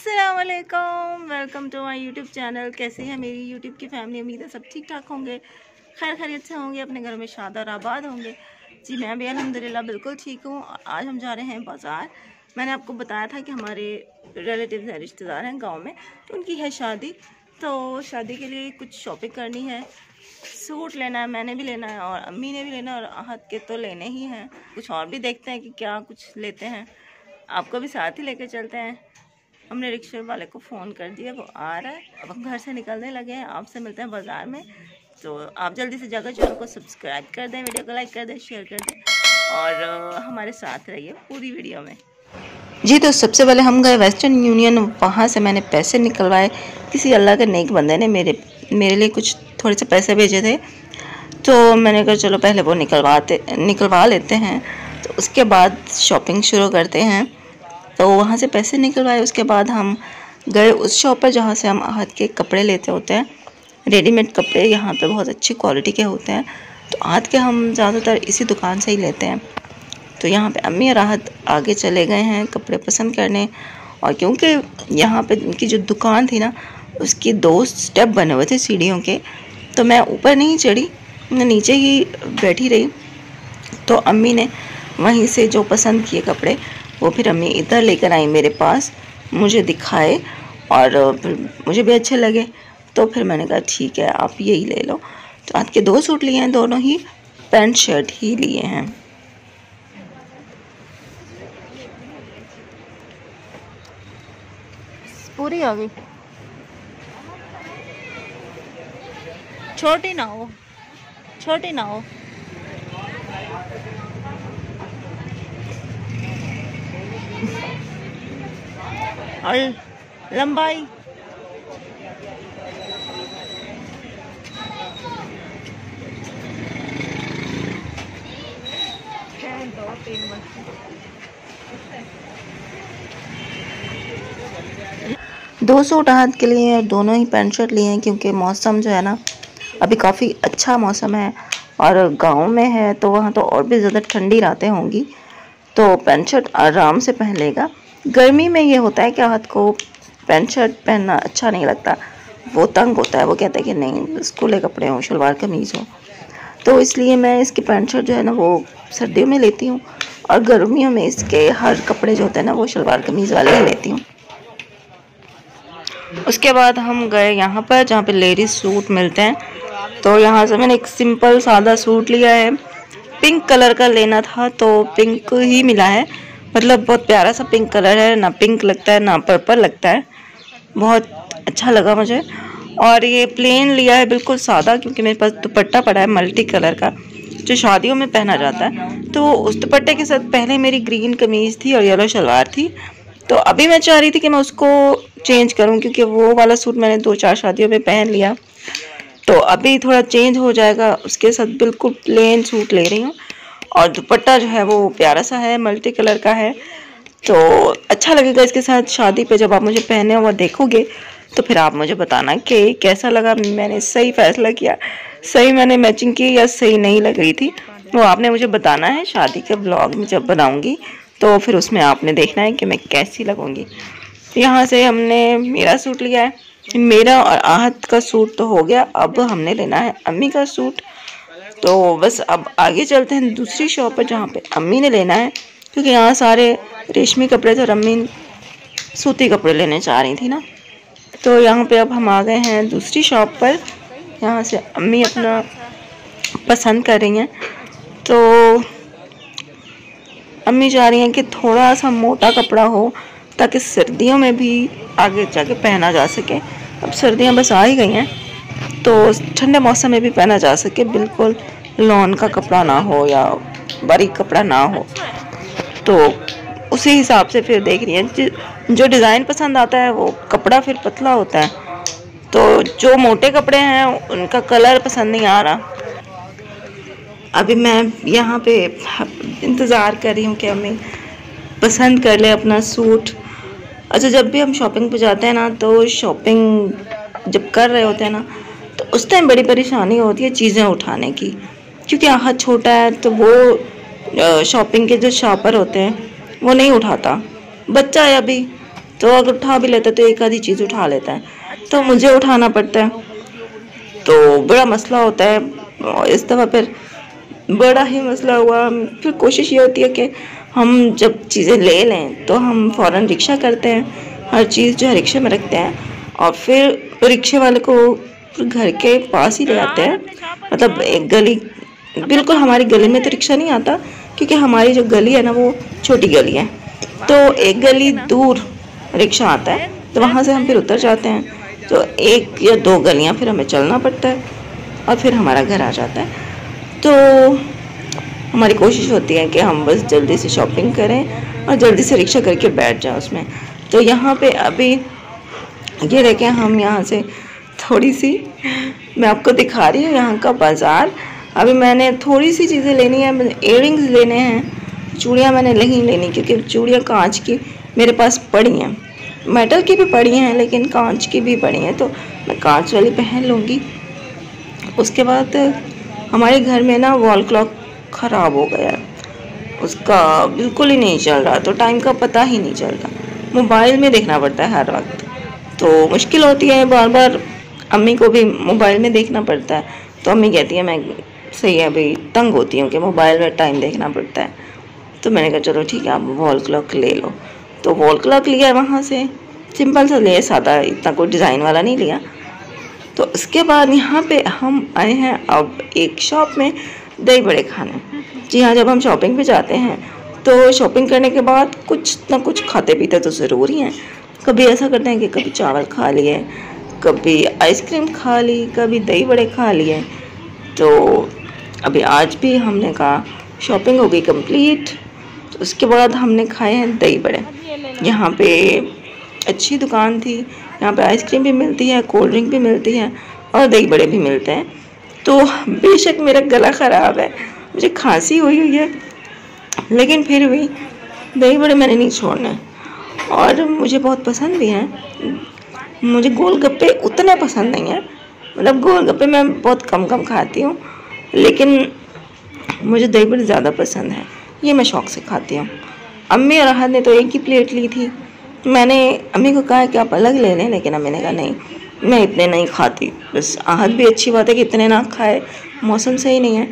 अस्सलाम वालेकुम, welcome to my YouTube channel. कैसे हैं मेरी यूट्यूब की फैमिली? उम्मीद है सब ठीक ठाक होंगे, खैर खैरियत से होंगे, अपने घरों में शाद और आबाद होंगे। जी मैं भी अल्हम्दुलिल्लाह बिल्कुल ठीक हूँ। आज हम जा रहे हैं बाज़ार। मैंने आपको बताया था कि हमारे रिलेटिव्स हैं, रिश्तेदार हैं गाँव में, तो उनकी है शादी। तो शादी के लिए कुछ शॉपिंग करनी है, सूट लेना है, मैंने भी लेना है और अम्मी ने भी लेना है और आहत के तो लेने ही हैं। कुछ और भी देखते हैं कि क्या कुछ लेते हैं, आपको भी साथ ही लेकर चलते हैं। हमने रिक्शे वाले को फ़ोन कर दिया, वो आ रहा है। अब हम घर से निकलने लगे हैं, आपसे मिलते हैं बाज़ार में। तो आप जल्दी से जाकर चैनल को सब्सक्राइब कर दें, वीडियो को लाइक कर दें, शेयर कर दें और हमारे साथ रहिए पूरी वीडियो में। जी तो सबसे पहले हम गए वेस्टर्न यूनियन। वहाँ से मैंने पैसे निकलवाए। किसी अल्लाह के नेक बंदे ने मेरे लिए कुछ थोड़े से पैसे भेजे थे, तो मैंने कहा चलो पहले वो निकलवा लेते हैं, तो उसके बाद शॉपिंग शुरू करते हैं। तो वहाँ से पैसे निकलवाए। उसके बाद हम गए उस शॉप पर जहाँ से हम आहत के कपड़े लेते होते हैं। रेडीमेड कपड़े यहाँ पे बहुत अच्छी क्वालिटी के होते हैं, तो आहत के हम ज़्यादातर इसी दुकान से ही लेते हैं। तो यहाँ पे अम्मी और आहत आगे चले गए हैं कपड़े पसंद करने। और क्योंकि यहाँ पे उनकी जो दुकान थी ना, उसकी 2 स्टेप बने हुए थे सीढ़ियों के, तो मैं ऊपर नहीं चढ़ी, मैं नीचे ही बैठी रही। तो अम्मी ने वहीं से जो पसंद किए कपड़े, वो फिर अम्मी इधर लेकर आई मेरे पास, मुझे दिखाए और फिर मुझे भी अच्छे लगे। तो फिर मैंने कहा ठीक है आप यही ले लो। तो आज के 2 सूट लिए हैं, दोनों ही पैंट शर्ट ही लिए हैं। पूरी आ गई, छोटी ना हो, छोटी ना हो। और लंबाई दो सूट आहत के लिए और दोनों ही पैंट शर्ट लिए हैं, क्योंकि मौसम जो है ना अभी काफ़ी अच्छा मौसम है और गांव में है, तो वहाँ तो और भी ज़्यादा ठंडी रातें होंगी, तो पैंट शर्ट आराम से पहन लेगा। गर्मी में ये होता है कि आहत को पैंट शर्ट पहनना अच्छा नहीं लगता, वो तंग होता है, वो कहता है कि नहीं स्कूल कपड़े हों, शलवार कमीज़ हो। तो इसलिए मैं इसकी पैंट शर्ट जो है ना वो सर्दियों में लेती हूँ और गर्मियों में इसके हर कपड़े जो होते हैं ना वो शलवार कमीज़ वाले ही लेती हूँ। उसके बाद हम गए यहाँ पर जहाँ पे लेडीज सूट मिलते हैं, तो यहाँ से मैंने एक सिंपल सादा सूट लिया है। पिंक कलर का लेना था तो पिंक ही मिला है, मतलब बहुत प्यारा सा पिंक कलर है, ना पिंक लगता है ना पर्पल लगता है, बहुत अच्छा लगा मुझे। और ये प्लेन लिया है बिल्कुल सादा, क्योंकि मेरे पास दुपट्टा पड़ा है मल्टी कलर का जो शादियों में पहना जाता है। तो उस दुपट्टे के साथ पहले मेरी ग्रीन कमीज़ थी और येलो शलवार थी, तो अभी मैं चाह रही थी कि मैं उसको चेंज करूं, क्योंकि वो वाला सूट मैंने 2-4 शादियों में पहन लिया, तो अभी थोड़ा चेंज हो जाएगा। उसके साथ बिल्कुल प्लेन सूट ले रही हूँ और दुपट्टा जो है वो प्यारा सा है, मल्टी कलर का है, तो अच्छा लगेगा इसके साथ शादी पे। जब आप मुझे पहने हुआ देखोगे तो फिर आप मुझे बताना कि कैसा लगा, मैंने सही फैसला किया, सही मैंने मैचिंग की या सही नहीं लग रही थी, वो आपने मुझे बताना है। शादी के ब्लॉग में जब बनाऊंगी तो फिर उसमें आपने देखना है कि मैं कैसी लगूंगी। यहाँ से हमने मेरा सूट लिया है, मेरा और आहत का सूट तो हो गया, अब हमने लेना है अम्मी का सूट। तो बस अब आगे चलते हैं दूसरी शॉप पर जहाँ पे अम्मी ने लेना है, क्योंकि यहाँ सारे रेशमी कपड़े थे और अम्मी सूती कपड़े लेने चाह रही थी ना। तो यहाँ पे अब हम आ गए हैं दूसरी शॉप पर, यहाँ से अम्मी अपना पसंद कर रही हैं। तो अम्मी चाह रही हैं कि थोड़ा सा मोटा कपड़ा हो ताकि सर्दियों में भी आगे जाके पहना जा सके। अब सर्दियाँ बस आ ही गई हैं, तो ठंडे मौसम में भी पहना जा सके, बिल्कुल लॉन का कपड़ा ना हो या बारीक कपड़ा ना हो। तो उसी हिसाब से फिर देख रही हैं, जो डिज़ाइन पसंद आता है वो कपड़ा फिर पतला होता है, तो जो मोटे कपड़े हैं उनका कलर पसंद नहीं आ रहा। अभी मैं यहाँ पे इंतज़ार कर रही हूँ कि अम्मी पसंद कर ले अपना सूट। अच्छा, जब भी हम शॉपिंग पे जाते हैं ना, तो शॉपिंग जब कर रहे होते हैं ना, तो उस टाइम बड़ी परेशानी होती है चीज़ें उठाने की, क्योंकि आहत छोटा है, तो वो शॉपिंग के जो शॉपर होते हैं वो नहीं उठाता, बच्चा है अभी, तो अगर उठा भी लेता है तो एक आधी चीज़ उठा लेता है, तो मुझे उठाना पड़ता है, तो बड़ा मसला होता है। और इस दफ़ा फिर बड़ा ही मसला हुआ। फिर कोशिश ये होती है कि हम जब चीज़ें ले लें तो हम फ़ौरन रिक्शा करते हैं, हर चीज़ जो है रिक्शे में रखते हैं और फिर रिक्शे वाले को घर के पास ही ले आते हैं। मतलब एक गली, बिल्कुल हमारी गली में तो रिक्शा नहीं आता क्योंकि हमारी जो गली है ना वो छोटी गली है, तो एक गली दूर रिक्शा आता है, तो वहाँ से हम फिर उतर जाते हैं। तो 1 या 2 गलियाँ फिर हमें चलना पड़ता है और फिर हमारा घर आ जाता है। तो हमारी कोशिश होती है कि हम बस जल्दी से शॉपिंग करें और जल्दी से रिक्शा करके बैठ जाएं उसमें। तो यहाँ पे अभी ये देखें, हम यहाँ से थोड़ी सी, मैं आपको दिखा रही हूँ यहाँ का बाज़ार। अभी मैंने थोड़ी सी चीज़ें लेनी है, इयररिंग्स लेने हैं, चूड़ियाँ मैंने नहीं लेनी क्योंकि चूड़ियाँ कांच की मेरे पास पड़ी हैं, मेटल की भी पड़ी हैं लेकिन कांच की भी पड़ी हैं, तो मैं कांच वाली पहन लूँगी। उसके बाद हमारे घर में ना वॉल क्लॉक ख़राब हो गया है, उसका बिल्कुल ही नहीं चल रहा, तो टाइम का पता ही नहीं चल रहा। मोबाइल में देखना पड़ता है हर वक्त, तो मुश्किल होती है। बार बार अम्मी को भी मोबाइल में देखना पड़ता है, तो अम्मी कहती है मैं सही है भाई, तंग होती हूँ कि मोबाइल में टाइम देखना पड़ता है। तो मैंने कहा चलो ठीक है, आप वॉल क्लॉक ले लो। तो वॉल क्लॉक लिया वहाँ से, सिंपल सा लिया, सादा, इतना कोई डिज़ाइन वाला नहीं लिया। तो उसके बाद यहाँ पे हम आए हैं अब एक शॉप में दही बड़े खाने। जी हाँ, जब हम शॉपिंग पे जाते हैं तो शॉपिंग करने के बाद कुछ ना कुछ खाते पीते तो ज़रूर ही हैं। कभी ऐसा करते हैं कि कभी चावल खा लिए, कभी आइसक्रीम खा ली, कभी दही बड़े खा लिए। तो अभी आज भी हमने कहा शॉपिंग हो गई कंप्लीट, तो उसके बाद हमने खाए हैं दही बड़े। यहाँ पे अच्छी दुकान थी, यहाँ पे आइसक्रीम भी मिलती है, कोल्ड ड्रिंक भी मिलती है और दही बड़े भी मिलते हैं। तो बेशक मेरा गला ख़राब है, मुझे खांसी हुई है, लेकिन फिर भी दही बड़े मैंने नहीं छोड़ने, और मुझे बहुत पसंद भी हैं। मुझे गोलगप्पे उतने पसंद नहीं है, मतलब गोलगप्पे मैं बहुत कम खाती हूँ, लेकिन मुझे दही बड़े ज़्यादा पसंद है, ये मैं शौक़ से खाती हूँ। अम्मी और आहद ने तो एक ही प्लेट ली थी, मैंने अम्मी को कहा कि आप अलग ले लें, लेकिन अम्मी ने कहा नहीं, मैं इतने नहीं खाती। बस आहद भी अच्छी बात है कि इतने ना खाए, मौसम सही नहीं है।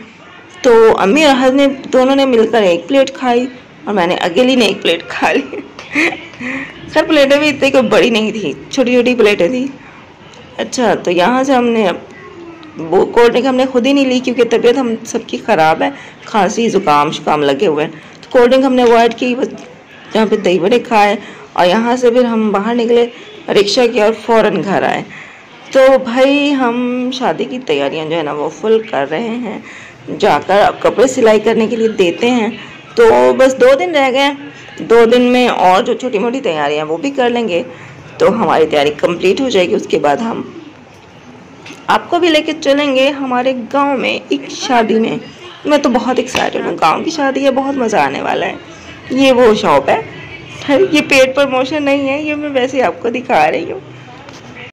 तो अम्मी और आहद ने दोनों ने मिलकर एक प्लेट खाई और मैंने अकेली ने एक प्लेट खा ली। खैर प्लेटें भी इतनी कोई बड़ी नहीं थी, छोटी छोटी प्लेटें थी। अच्छा, तो यहाँ से हमने वो कोल्ड ड्रिंक हमने खुद ही नहीं ली क्योंकि तबीयत हम सबकी ख़राब है, खांसी ज़ुकाम लगे हुए हैं, तो कोल्ड ड्रिंक हमने अवॉइड की। बस जहाँ पे दही बड़े खाए और यहाँ से फिर हम बाहर निकले रिक्शा की और फ़ौरन घर आए। तो भाई हम शादी की तैयारियाँ जो है ना वो फुल कर रहे हैं, जाकर अब कपड़े सिलाई करने के लिए देते हैं। तो बस 2 दिन रह गए, 2 दिन में और जो छोटी मोटी तैयारियाँ वो भी कर लेंगे तो हमारी तैयारी कंप्लीट हो जाएगी। उसके बाद हम आपको भी लेके चलेंगे हमारे गांव में एक शादी में। मैं तो बहुत एक्साइटेड हूँ, गांव की शादी है, बहुत मज़ा आने वाला है। ये वो शॉप है, ये पेड प्रमोशन नहीं है, ये मैं वैसे आपको दिखा रही हूँ।